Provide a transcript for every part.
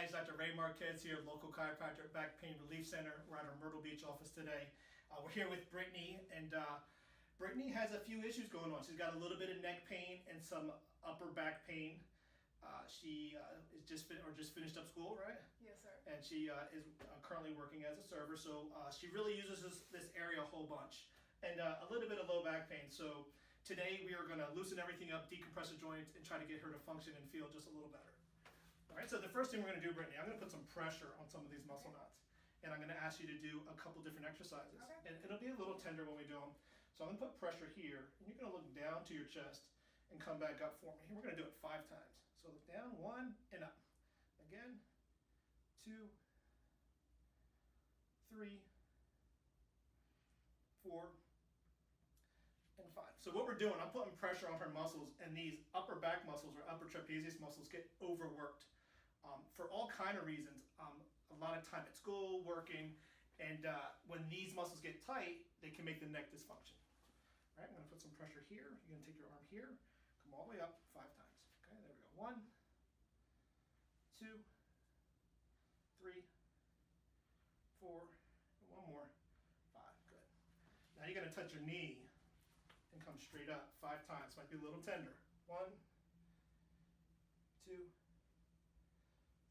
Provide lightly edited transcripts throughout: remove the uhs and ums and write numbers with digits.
It's Dr. Ray Marquez here of Local Chiropractic Back Pain Relief Center. We're at our Myrtle Beach office today. We're here with Brittany, and Brittany has a few issues going on. She's got a little bit of neck pain and some upper back pain. She is just finished up school, right? Yes, sir. And she is currently working as a server, so she really uses this area a whole bunch. And a little bit of low back pain. So today we are going to loosen everything up, decompress the joint, and try to get her to function and feel just a little better. All right, so the first thing we're going to do, Brittany, I'm going to put some pressure on some of these muscle knots. And I'm going to ask you to do a couple different exercises. Okay. And it'll be a little tender when we do them. So I'm going to put pressure here, and you're going to look down to your chest and come back up for me. And we're going to do it 5 times. So look down, 1, and up. Again, 2, 3, 4, and 5. So what we're doing, I'm putting pressure on her muscles, and these upper back muscles or upper trapezius muscles get overworked for all kind of reasons. A lot of time at school, working, and when these muscles get tight, they can make the neck dysfunction. All right, I'm going to put some pressure here. You're going to take your arm here, come all the way up 5 times. Okay, there we go. 1, 2, 3, 4, and 1 more. 5. Good. Now you're going to touch your knee and come straight up 5 times. Might be a little tender. 1, 2,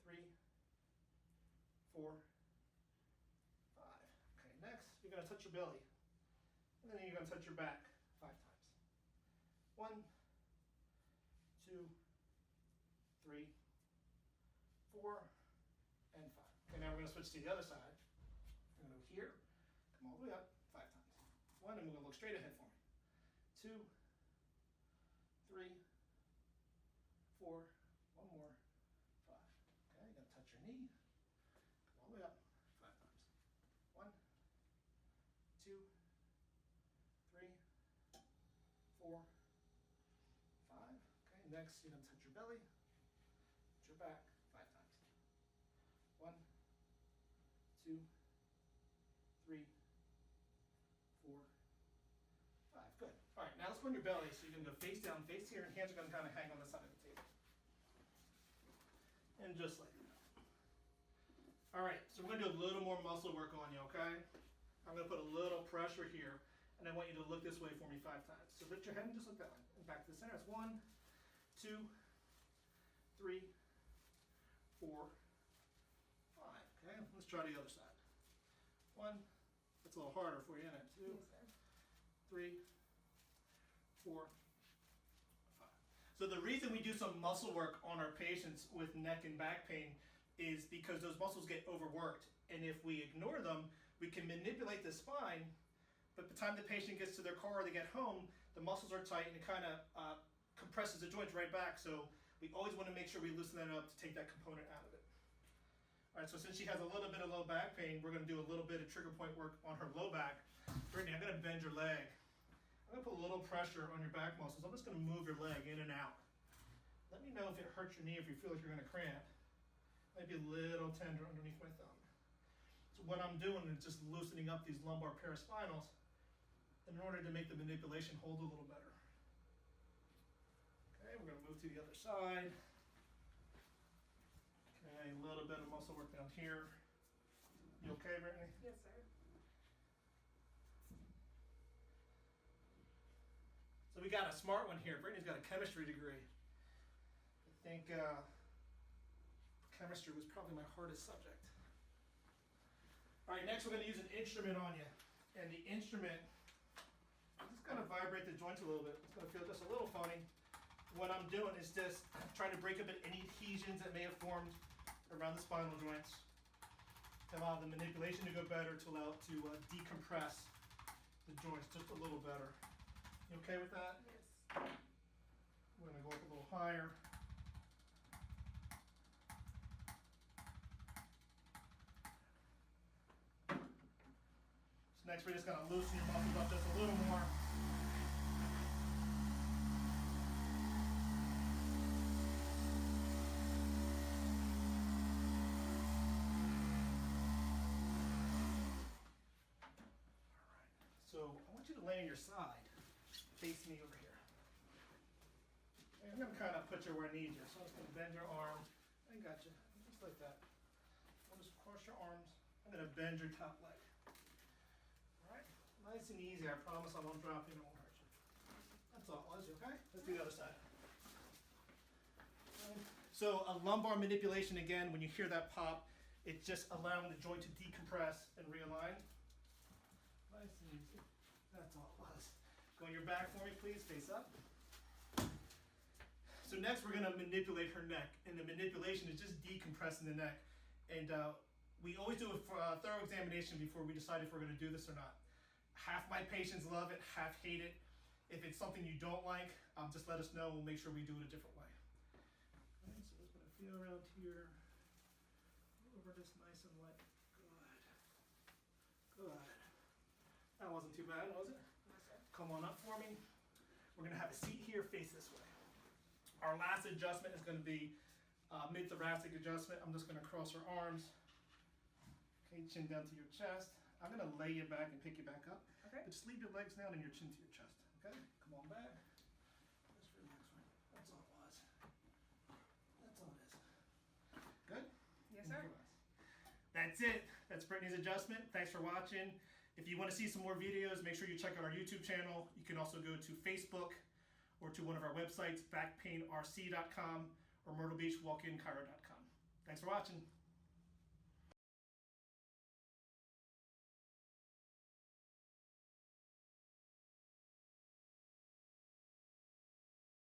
3, 4, 5. Okay, next you're going to touch your belly. And then you're going to touch your back 5 times. 1, 2, 3, 4, and 5. Okay, now we're going to switch to the other side. We're going to go here, come all the way up 5 times. 1, and we're going to look straight ahead for me. 2, 3, 4, 1 more, 5. Okay, you're going to touch your knee, come all the way up 5 times. 1, 2, 3, 4, 5. Okay, next you're going to touch your belly, touch your back 5 times. 1, 2, 3, 4, 5. Good. All right, now let's put on your belly. So you're going to go face down, face here, and hands are going to kind of hang on the side of the table. And just like that. All right, so we're going to do a little more muscle work on you, okay? I'm going to put a little pressure here, and I want you to look this way for me 5 times. So lift your head and just look that way. And back to the center. It's 1, 2, 3, 4, 5. Okay, let's try the other side. 1, that's a little harder for you, isn't it? 2, Yes, sir. 3, 4, 5. So the reason we do some muscle work on our patients with neck and back pain is because those muscles get overworked. And if we ignore them, we can manipulate the spine, but by the time the patient gets to their car or they get home, the muscles are tight and it kind of compresses the joints right back. So we always want to make sure we loosen that up to take that component out of it. All right, so since she has a little bit of low back pain, we're going to do a little bit of trigger point work on her low back. Brittany, I'm going to bend your leg. I'm going to put a little pressure on your back muscles. I'm just going to move your leg in and out. Let me know if it hurts your knee, if you feel like you're going to cramp. Might be a little tender underneath my thumb. So what I'm doing is just loosening up these lumbar paraspinals in order to make the manipulation hold a little better. Okay, we're going to move to the other side. Okay, a little bit of muscle work down here. You okay, Brittany? Yes, sir. So we got a smart one here. Brittany's got a chemistry degree. I think chemistry was probably my hardest subject. All right, next we're going to use an instrument on you. And the instrument, I'm just going to vibrate the joints a little bit. It's going to feel just a little funny. What I'm doing is just trying to break up any adhesions that may have formed around the spinal joints to allow the manipulation to go better, to allow it to decompress the joints just a little better. You okay with that? Yes. We're going to go up a little higher. So next we're just going to loosen your muscles up just a little more. So I want you to lay on your side, face me over here. And I'm going to kind of put you where I need you. So I'm just going to bend your arm. I got you, just like that. cross your arms. I'm gonna bend your top leg. All right, nice and easy. I promise I won't drop you and it won't hurt you. That's all it was, okay? Let's do the other side. So a lumbar manipulation, again, when you hear that pop, it's just allowing the joint to decompress and realign. Nice and easy. That's all it was. Go on your back for me, please, face up. So next we're gonna manipulate her neck, and the manipulation is just decompressing the neck. And we always do a thorough examination before we decide if we're gonna do this or not. Half my patients love it, half hate it. If it's something you don't like, just let us know. We'll make sure we do it a different way. All right, so let's put a feel around here. Over this nice and light. Good. Good. That wasn't too bad, was it? Come on up for me. We're gonna have a seat here, face this way. Our last adjustment is gonna be mid-thoracic adjustment. I'm just gonna cross our arms. Okay, chin down to your chest. I'm gonna lay you back and pick you back up. Okay. But just leave your legs down and your chin to your chest. Okay? Come on back. Just relax, right? That's all it was. That's all it is. Good? Yes, sir. That's it. That's Brittany's adjustment. Thanks for watching. If you want to see some more videos, make sure you check out our YouTube channel. You can also go to Facebook or to one of our websites, backpainrc.com or myrtlebeachwalkinchiro.com. Thanks for watching.